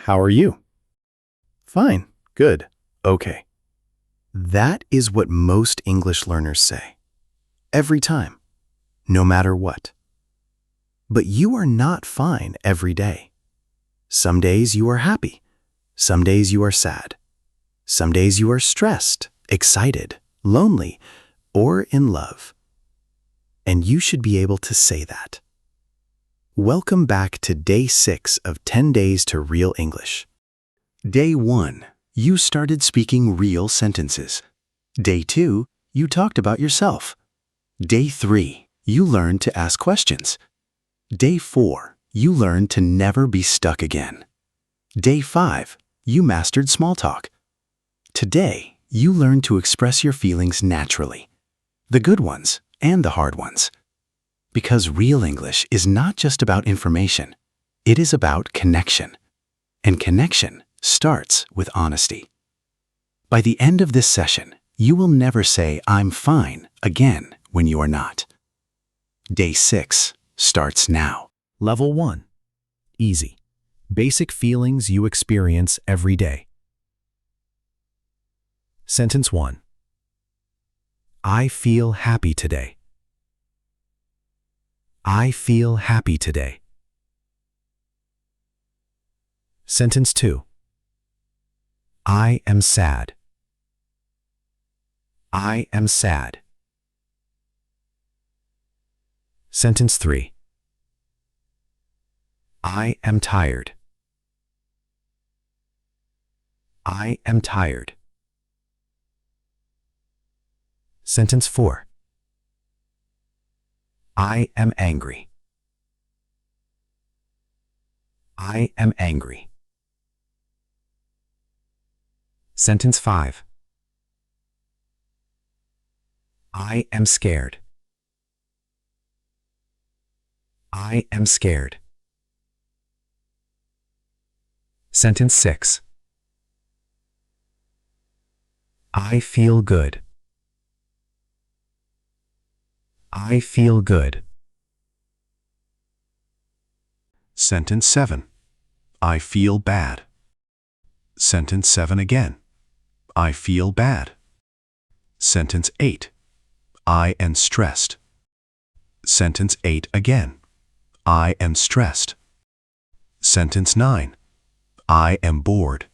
How are you? Fine. Good. Okay. That is what most English learners say. Every time. No matter what. But you are not fine every day. Some days you are happy. Some days you are sad. Some days you are stressed, excited, lonely, or in love. And you should be able to say that. Welcome back to Day 6 of 10 Days to Real English. Day 1, you started speaking real sentences. Day 2, you talked about yourself. Day 3, you learned to ask questions. Day 4, you learned to never be stuck again. Day 5, you mastered small talk. Today, you learned to express your feelings naturally, the good ones and the hard ones. Because real English is not just about information, it is about connection. And connection starts with honesty. By the end of this session, you will never say, "I'm fine," again when you are not. Day 6 starts now. Level 1. Easy. Basic feelings you experience every day. Sentence 1. I feel happy today. I feel happy today. Sentence 2. I am sad. I am sad. Sentence 3. I am tired. I am tired. Sentence 4. I am angry. I am angry. Sentence 5. I am scared. I am scared. Sentence 6. I feel good. I feel good. Sentence 7. I feel bad. Sentence 7 again. I feel bad. Sentence 8. I am stressed. Sentence 8 again. I am stressed. Sentence 9. I am bored.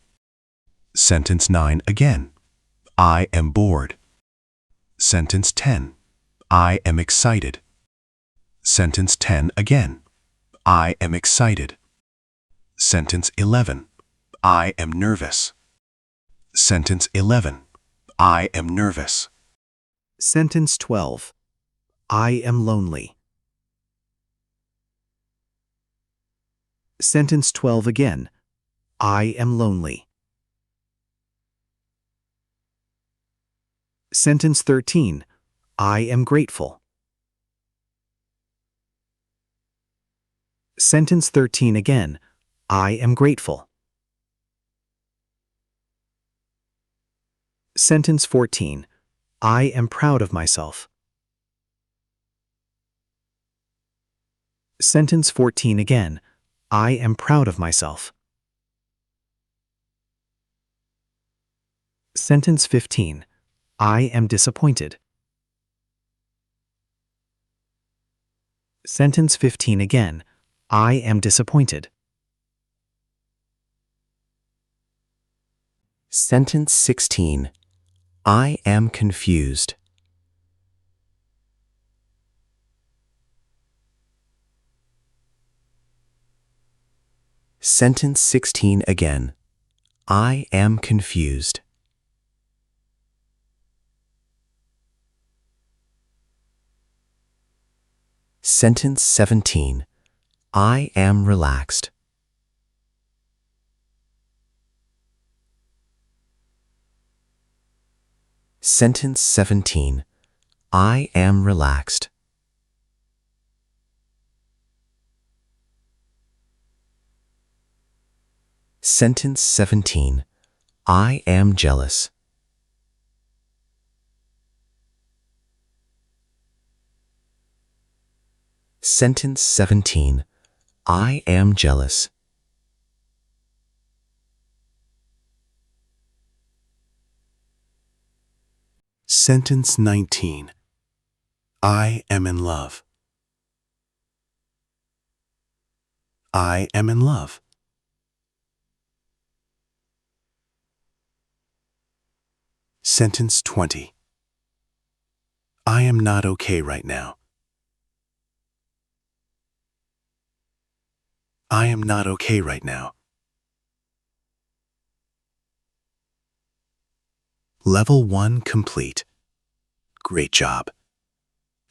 Sentence 9 again. I am bored. Sentence 10. I am excited. Sentence 10 again. I am excited. Sentence 11. I am nervous. Sentence 11. I am nervous. Sentence 12. I am lonely. Sentence 12 again. I am lonely. Sentence 13. I am grateful. Sentence 13 again. I am grateful. Sentence 14. I am proud of myself. Sentence 14 again. I am proud of myself. Sentence 15. I am disappointed. Sentence 15 again. I am disappointed. Sentence 16. I am confused. Sentence 16 again. I am confused. Sentence 17. I am relaxed. Sentence 17. I am relaxed. Sentence 17. I am jealous. Sentence 17. I am jealous. Sentence 19. I am in love. I am in love. Sentence 20. I am not okay right now. I am not okay right now. Level 1 complete. Great job.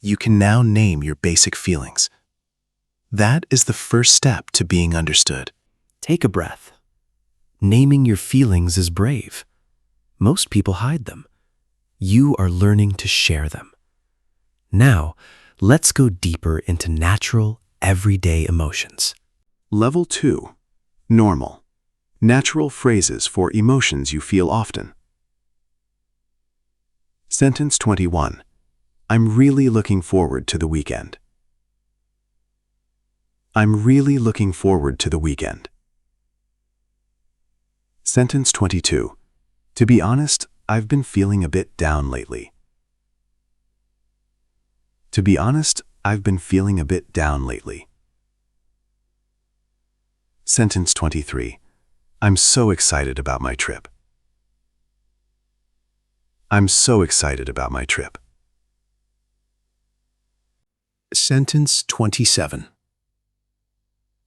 You can now name your basic feelings. That is the first step to being understood. Take a breath. Naming your feelings is brave. Most people hide them. You are learning to share them. Now, let's go deeper into natural, everyday emotions. Level 2. Normal. Natural phrases for emotions you feel often. Sentence 21. I'm really looking forward to the weekend. I'm really looking forward to the weekend. Sentence 22. To be honest, I've been feeling a bit down lately. To be honest, I've been feeling a bit down lately. Sentence 23. I'm so excited about my trip. I'm so excited about my trip. Sentence 27.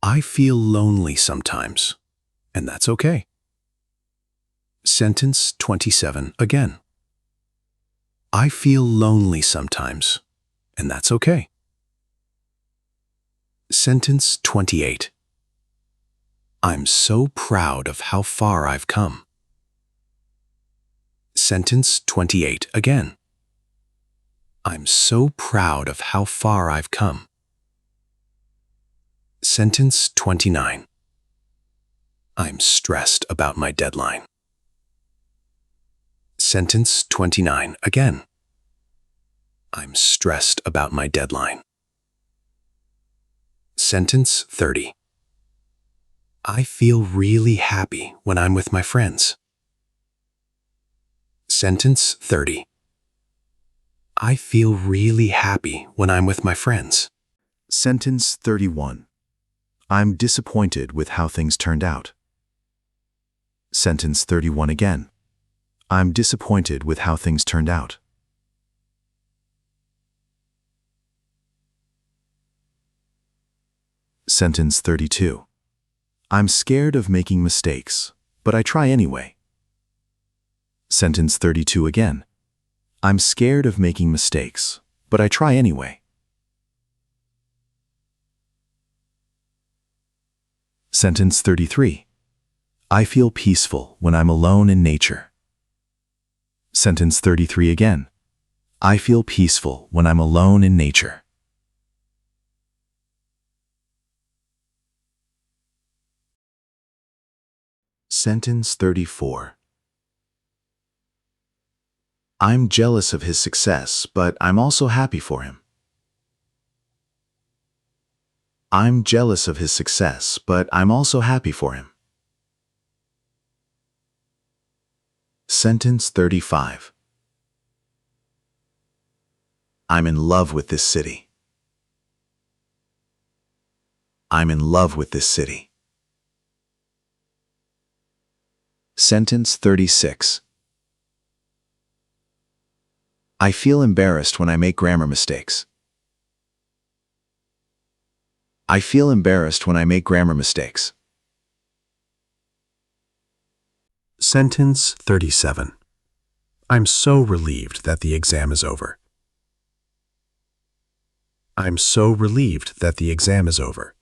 I feel lonely sometimes, and that's okay. Sentence 27 again. I feel lonely sometimes, and that's okay. Sentence 28. I'm so proud of how far I've come. Sentence 28 again. I'm so proud of how far I've come. Sentence 29. I'm stressed about my deadline. Sentence 29 again. I'm stressed about my deadline. Sentence 30. I feel really happy when I'm with my friends. Sentence 30. I feel really happy when I'm with my friends. Sentence 31. I'm disappointed with how things turned out. Sentence 31 again. I'm disappointed with how things turned out. Sentence 32. I'm scared of making mistakes, but I try anyway. Sentence 32 again. I'm scared of making mistakes, but I try anyway. Sentence 33. I feel peaceful when I'm alone in nature. Sentence 33 again. I feel peaceful when I'm alone in nature. Sentence 34. I'm jealous of his success, but I'm also happy for him. I'm jealous of his success, but I'm also happy for him. Sentence 35. I'm in love with this city. I'm in love with this city. Sentence 36. I feel embarrassed when I make grammar mistakes. I feel embarrassed when I make grammar mistakes. Sentence 37. I'm so relieved that the exam is over. I'm so relieved that the exam is over.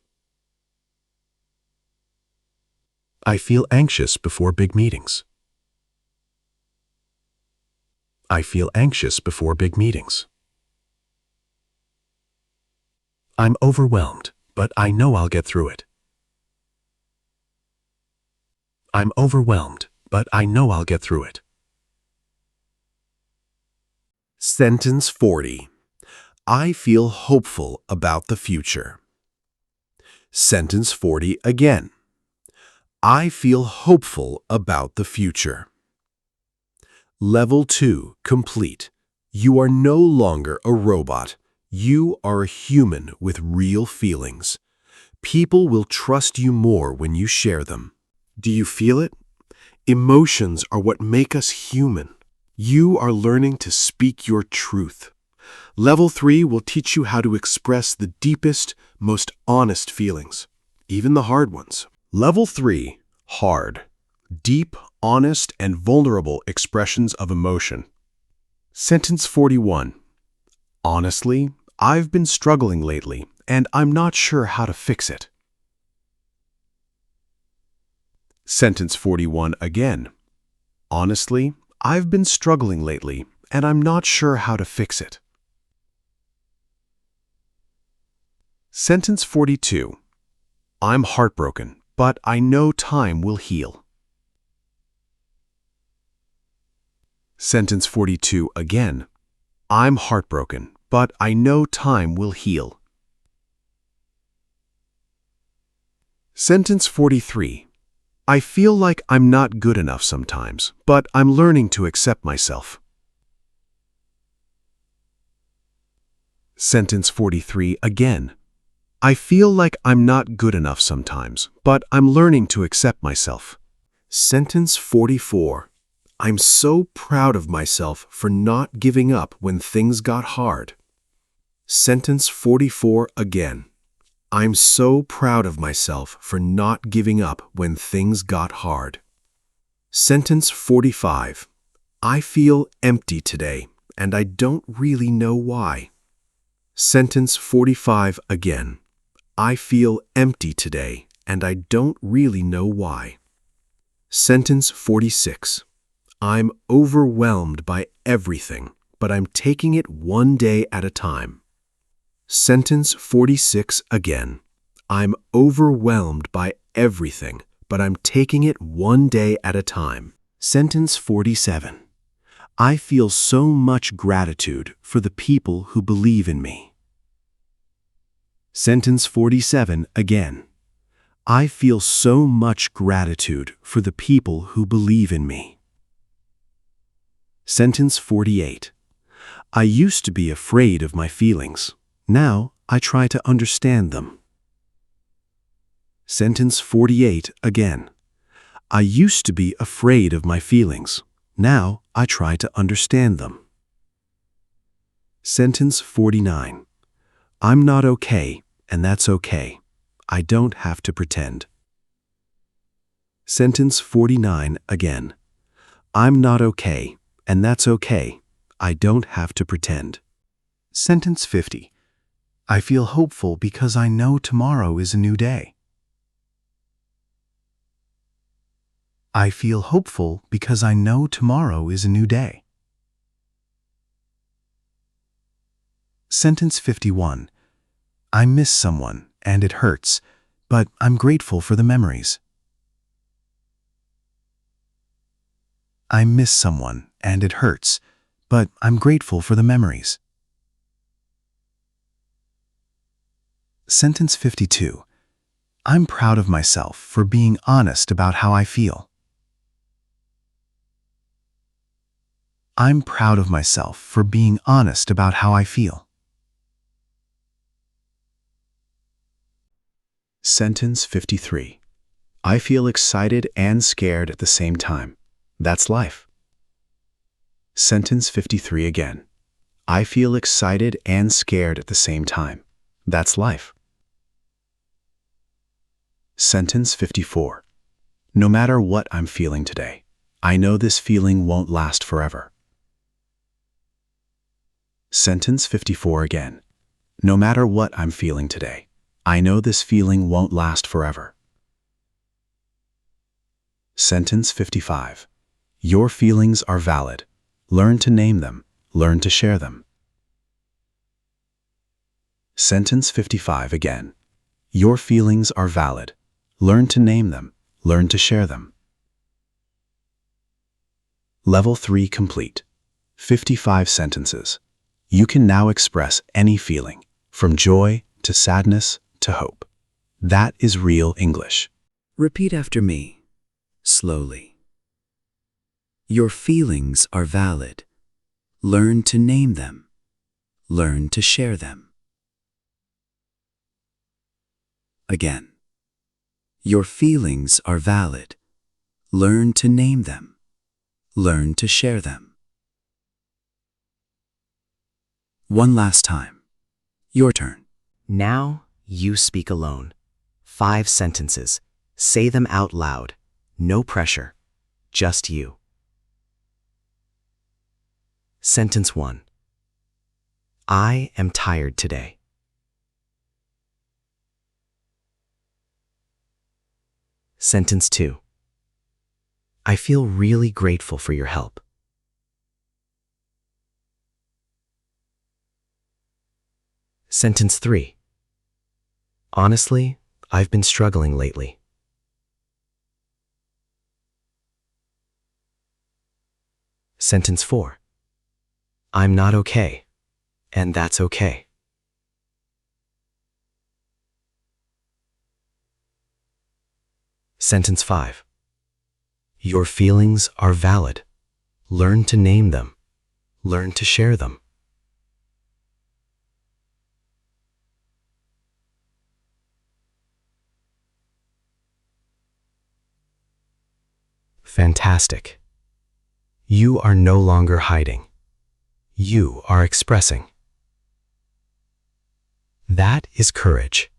I feel anxious before big meetings. I feel anxious before big meetings. I'm overwhelmed, but I know I'll get through it. I'm overwhelmed, but I know I'll get through it. Sentence 40. I feel hopeful about the future. Sentence 40 again. I feel hopeful about the future. Level 2 complete. You are no longer a robot. You are a human with real feelings. People will trust you more when you share them. Do you feel it? Emotions are what make us human. You are learning to speak your truth. Level 3 will teach you how to express the deepest, most honest feelings, even the hard ones. Level 3, hard. Deep, honest, and vulnerable expressions of emotion. Sentence 41. Honestly, I've been struggling lately, and I'm not sure how to fix it. Sentence 41 again. Honestly, I've been struggling lately, and I'm not sure how to fix it. Sentence 42. I'm heartbroken, but I know time will heal. Sentence 42 again. I'm heartbroken, but I know time will heal. Sentence 43. I feel like I'm not good enough sometimes, but I'm learning to accept myself. Sentence 43 again. I feel like I'm not good enough sometimes, but I'm learning to accept myself. Sentence 44. I'm so proud of myself for not giving up when things got hard. Sentence 44 again. I'm so proud of myself for not giving up when things got hard. Sentence 45. I feel empty today, and I don't really know why. Sentence 45 again. I feel empty today, and I don't really know why. Sentence 46. I'm overwhelmed by everything, but I'm taking it one day at a time. Sentence 46 again. I'm overwhelmed by everything, but I'm taking it one day at a time. Sentence 47. I feel so much gratitude for the people who believe in me. Sentence 47 again. I feel so much gratitude for the people who believe in me. Sentence 48. I used to be afraid of my feelings. Now I try to understand them. Sentence 48 again. I used to be afraid of my feelings. Now I try to understand them. Sentence 49. I'm not okay, and that's okay. I don't have to pretend. Sentence 49 again. I'm not okay, and that's okay. I don't have to pretend. Sentence 50. I feel hopeful because I know tomorrow is a new day. I feel hopeful because I know tomorrow is a new day. Sentence 51. I miss someone, and it hurts, but I'm grateful for the memories. I miss someone, and it hurts, but I'm grateful for the memories. Sentence 52. I'm proud of myself for being honest about how I feel. I'm proud of myself for being honest about how I feel. Sentence 53. I feel excited and scared at the same time. That's life. Sentence 53 again. I feel excited and scared at the same time. That's life. Sentence 54. No matter what I'm feeling today, I know this feeling won't last forever. Sentence 54 again. No matter what I'm feeling today, I know this feeling won't last forever. Sentence 55. Your feelings are valid. Learn to name them. Learn to share them. Sentence 55 again. Your feelings are valid. Learn to name them. Learn to share them. Level 3 complete. 55 sentences. You can now express any feeling, from joy to sadness to hope. That is real English. Repeat after me, slowly. Your feelings are valid. Learn to name them. Learn to share them. Again. Your feelings are valid. Learn to name them. Learn to share them. One last time. Your turn. Now you speak alone. 5 sentences. Say them out loud. No pressure. Just you. Sentence 1. I am tired today. Sentence 2. I feel really grateful for your help. Sentence 3. Honestly, I've been struggling lately. Sentence 4. I'm not okay, and that's okay. Sentence 5. Your feelings are valid. Learn to name them. Learn to share them. Fantastic. You are no longer hiding. You are expressing. That is courage.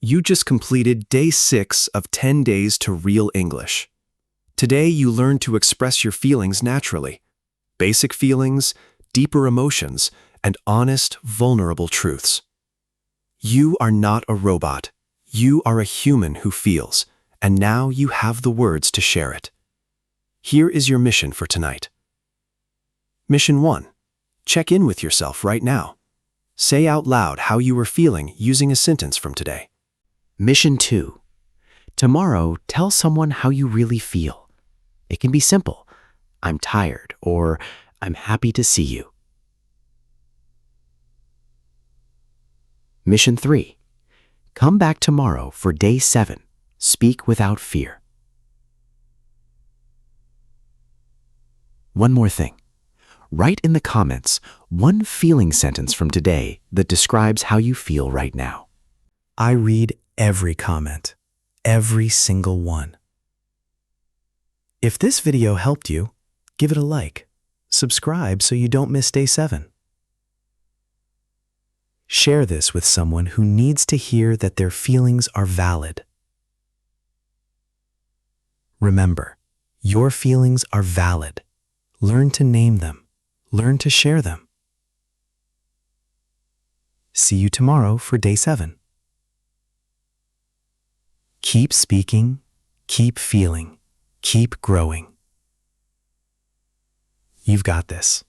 You just completed day 6 of 10 days to real English. Today you learned to express your feelings naturally. Basic feelings, deeper emotions, and honest, vulnerable truths. You are not a robot. You are a human who feels, and now you have the words to share it. Here is your mission for tonight. Mission 1. Check in with yourself right now. Say out loud how you were feeling using a sentence from today. Mission 2. Tomorrow, tell someone how you really feel. It can be simple. I'm tired, or I'm happy to see you. Mission 3. Come back tomorrow for day 7. Speak without fear. One more thing. Write in the comments one feeling sentence from today that describes how you feel right now. I read every comment, every single one. If this video helped you, give it a like. Subscribe so you don't miss day 7. Share this with someone who needs to hear that their feelings are valid. Remember, your feelings are valid. Learn to name them. Learn to share them. See you tomorrow for day 7. Keep speaking, keep feeling, keep growing. You've got this.